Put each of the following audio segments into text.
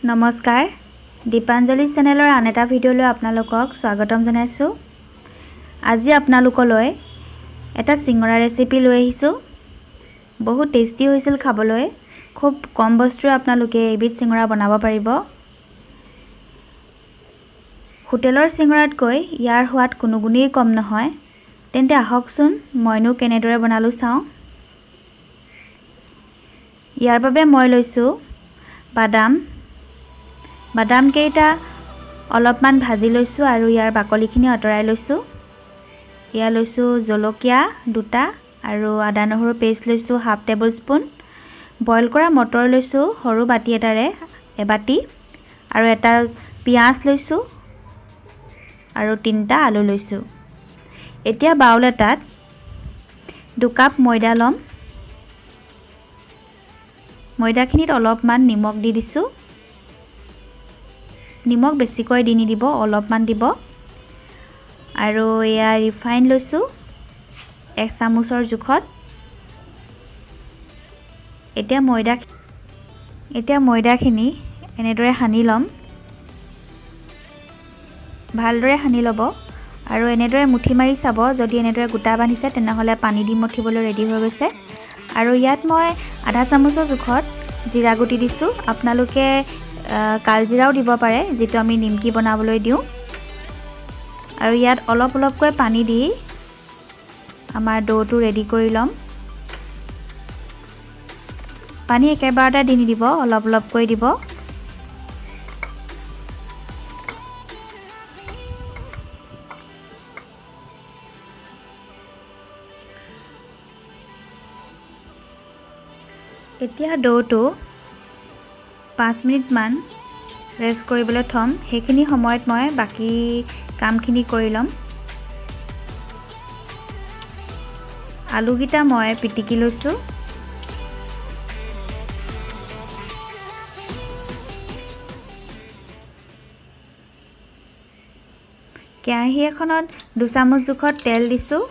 নমস্কাৰ দীপাঞ্জলি চেনেলৰ আন এটা ভিডিঅ'লৈ আপোনালোকক স্বাগতম জনাইছোঁ। আজি আপোনালোকলৈ এটা চিঙৰা ৰেচিপি লৈ আহিছোঁ। বহুত টেষ্টি হৈছিল খাবলৈ। খুব কম বস্তুৰে আপোনালোকে এবিধ চিঙৰা বনাব পাৰিব। হোটেলৰ চিঙৰাতকৈ ইয়াৰ সোৱাদ কোনো গুণেই কম নহয়। তেন্তে আহকচোন মইনো কেনেদৰে বনালোঁ চাওঁ। ইয়াৰ বাবে মই লৈছোঁ বাদাম কেইটা অলপমান ভাজি লৈছোঁ আৰু ইয়াৰ বাকলিখিনি আঁতৰাই লৈছোঁ। এয়া লৈছোঁ জলকীয়া দুটা আৰু আদা নহৰু পেষ্ট লৈছোঁ হাফ টেবুল স্পুন। বইল কৰা মটৰ লৈছোঁ সৰু বাটি এটাৰে এবাটি আৰু এটা পিঁয়াজ লৈছোঁ আৰু 3টা আলু লৈছোঁ। এতিয়া বাউল এটাত 2 কাপ ময়দা ল'ম। ময়দাখিনিত অলপমান নিমখ দি দিছোঁ। নিমখ বেছিকৈ দি নিদিব, অলপমান দিব। আৰু এয়া ৰিফাইন লৈছোঁ 1 চামুচৰ জোখত। এতিয়া ময়দাখিনি এনেদৰে সানি ল'ম। ভালদৰে সানি ল'ব আৰু এনেদৰে মুঠি মাৰি চাব। যদি এনেদৰে গোটা বান্ধিছে তেনেহ'লে পানী দি মঠিবলৈ ৰেডি হৈ গৈছে। আৰু ইয়াত মই আধা চামুচৰ জোখত জিৰা গুটি দিছোঁ। আপোনালোকে কালজিৰাও দিব পাৰে, যিটো আমি নিমকি বনাবলৈ দিওঁ। আৰু ইয়াত অলপ অলপকৈ পানী দি আমাৰ ডোটো ৰেডি কৰি ল'ম। পানী একেবাৰতে দি নিদিব, অলপ অলপকৈ দিব। এতিয়া ডোটো 5 মিনিটমান ৰেষ্ট কৰিবলৈ থ'ম। সেইখিনি সময়ত মই বাকী কামখিনি কৰি ল'ম। আলুকেইটা মই পিটিকি লৈছোঁ। কেৰাহী এখনত 2 চামুচ জোখত তেল দিছোঁ।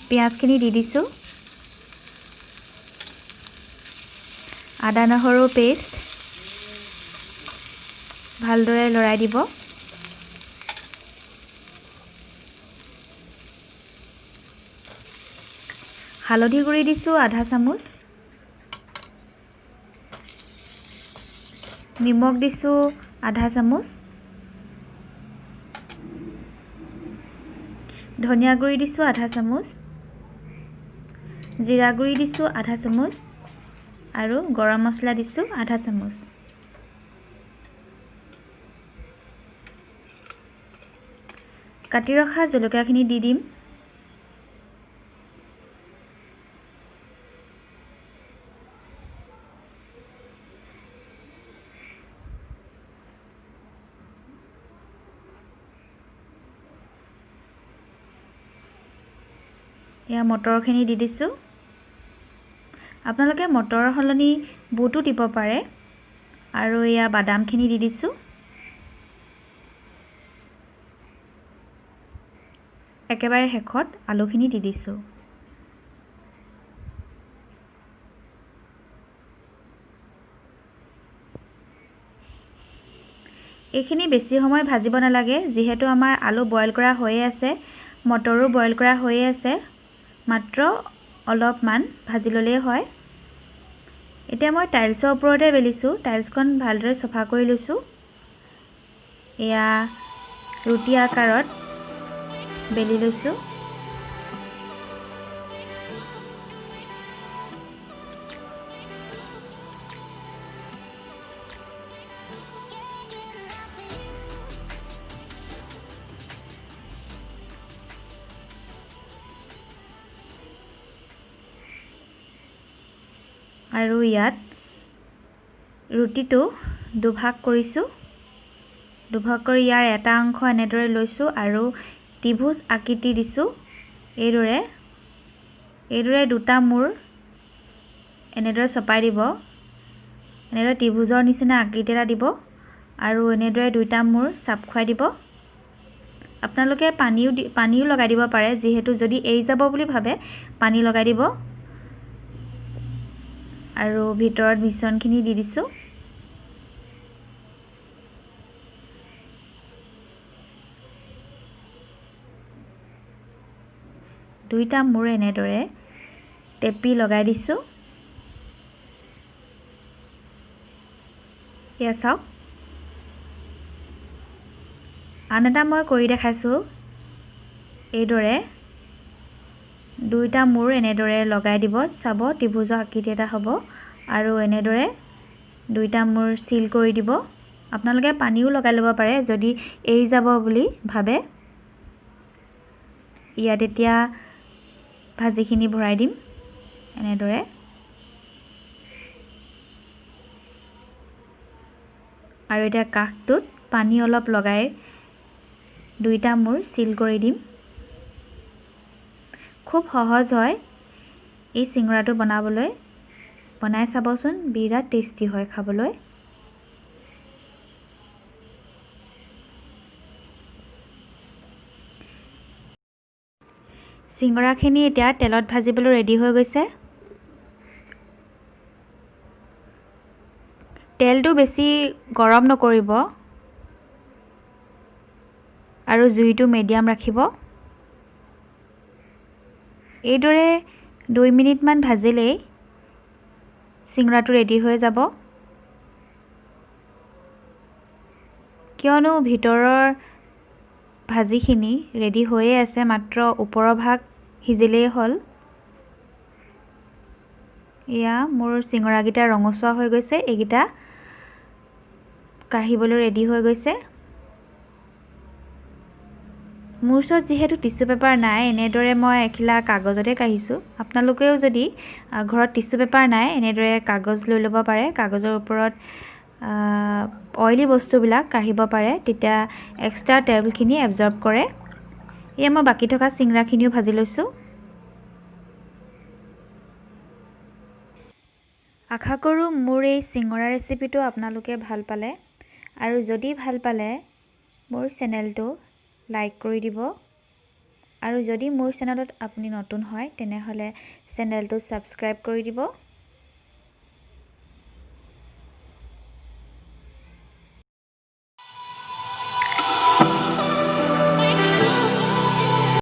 পিঁয়াজখিনি দি দিছোঁ। আদা নহৰু পেষ্ট ভালদৰে লৰাই দিব। হালধি গুড়ি দিছোঁ আধা চামুচ। নিমখ দিছোঁ আধা চামুচ। ধনিয়া গুড়ি দিছোঁ আধা চামুচ। জিৰা গুড়ি দিছোঁ আধা চামুচ আৰু গৰম মছলা দিছোঁ আধা চামুচ। কাটি ৰখা জলকীয়াখিনি দি দিম। এয়া মটৰখিনি দি দিছোঁ। আপোনালোকে মটৰৰ সলনি বুটো দিব পাৰে। আৰু এয়া বাদামখিনি দি দিছোঁ। একেবাৰে শেষত আলুখিনি দি দিছোঁ। এইখিনি বেছি সময় ভাজিব নালাগে, যিহেতু আমাৰ আলু বইল কৰা হৈয়ে আছে, মটৰো বইল কৰা হৈয়ে আছে। মাত্ৰ অলপমান ভাজি ল'লেই হয়। এতিয়া মই টাইলছৰ ওপৰতে বেলিছোঁ। টাইলছখন ভালদৰে চফা কৰি লৈছোঁ। এয়া ৰুটি আকাৰত বেলি লৈছোঁ। আৰু ইয়াত ৰুটিটো দুভাগ কৰিছোঁ। দুভাগ কৰি ইয়াৰ এটা অংশ এনেদৰে লৈছোঁ আৰু ত্ৰিভুজ আকৃতি দিছোঁ। এইদৰে 2টা মূৰ এনেদৰে চপাই দিব। এনেদৰে ত্ৰিভুজৰ নিচিনা আকৃতি এটা দিব আৰু এনেদৰে 2টা মূৰ চাপ খুৱাই দিব। আপোনালোকে পানীও লগাই দিব পাৰে, যিহেতু যদি এৰি যাব বুলি ভাবে পানী লগাই দিব। আৰু ভিতৰত মিশ্ৰণখিনি দি দিছোঁ। দুইটা মূৰ এনেদৰে টেপি লগাই দিছোঁ। এয়া চাওক, আন এটা মই কৰি দেখাইছোঁ। এইদৰে দুইটা মূৰ এনেদৰে লগাই দিব, চাব ত্ৰিভুজৰ আকৃতি এটা হ'ব। আৰু এনেদৰে দুইটা মূৰ চিল কৰি দিব। আপোনালোকে পানীও লগাই ল'ব পাৰে যদি এৰি যাব বুলি ভাবে। ইয়াত এতিয়া ভাজিখিনি ভৰাই দিম এনেদৰে। আৰু এতিয়া কাষটোত পানী অলপ লগাই দুইটা মূৰ চিল কৰি দিম। খুব সহজ হয় এই চিঙৰাটো বনাবলৈ। বনাই চাবচোন, বিৰাট টেষ্টি হয় খাবলৈ। চিঙৰাখিনি এতিয়া তেলত ভাজিবলৈ ৰেডি হৈ গৈছে। তেলটো বেছি গৰম নকৰিব আৰু জুইটো মিডিয়াম ৰাখিব। এইদৰে 2 মিনিটমান ভাজিলেই চিঙৰাটো ৰেডি হৈ যাব। কিয়নো ভিতৰৰ ভাজিখিনি ৰেডি হৈয়ে আছে, মাত্ৰ ওপৰৰ ভাগ সিজিলেই হ'ল। এয়া মোৰ চিঙৰাকেইটা ৰঙচুৱা হৈ গৈছে, এইকেইটা কাঢ়িবলৈ ৰেডি হৈ গৈছে। মোৰ ওচৰত যিহেতু টিশ্যু পেপাৰ নাই, এনেদৰে মই এখিলা কাগজতে কাঢ়িছোঁ। আপোনালোকেও যদি ঘৰত টিশ্যু পেপাৰ নাই, এনেদৰে কাগজ লৈ ল'ব পাৰে। কাগজৰ ওপৰত অইলি বস্তুবিলাক কাঢ়িব পাৰে, তেতিয়া এক্সট্ৰা তেলখিনি এবজৰ্ব কৰে। এয়া মই বাকী থকা চিঙৰাখিনিও ভাজি লৈছোঁ। আশা কৰোঁ মোৰ এই চিঙৰা ৰেচিপিটো আপোনালোকে ভাল পালে। আৰু যদি ভাল পালে মোৰ চেনেলটো লাইক কৰি দিব। আৰু যদি মোৰ চেনেলত আপুনি নতুন হয় তেনেহ'লে চেনেলটো ছাবস্ক্ৰাইব কৰি দিব।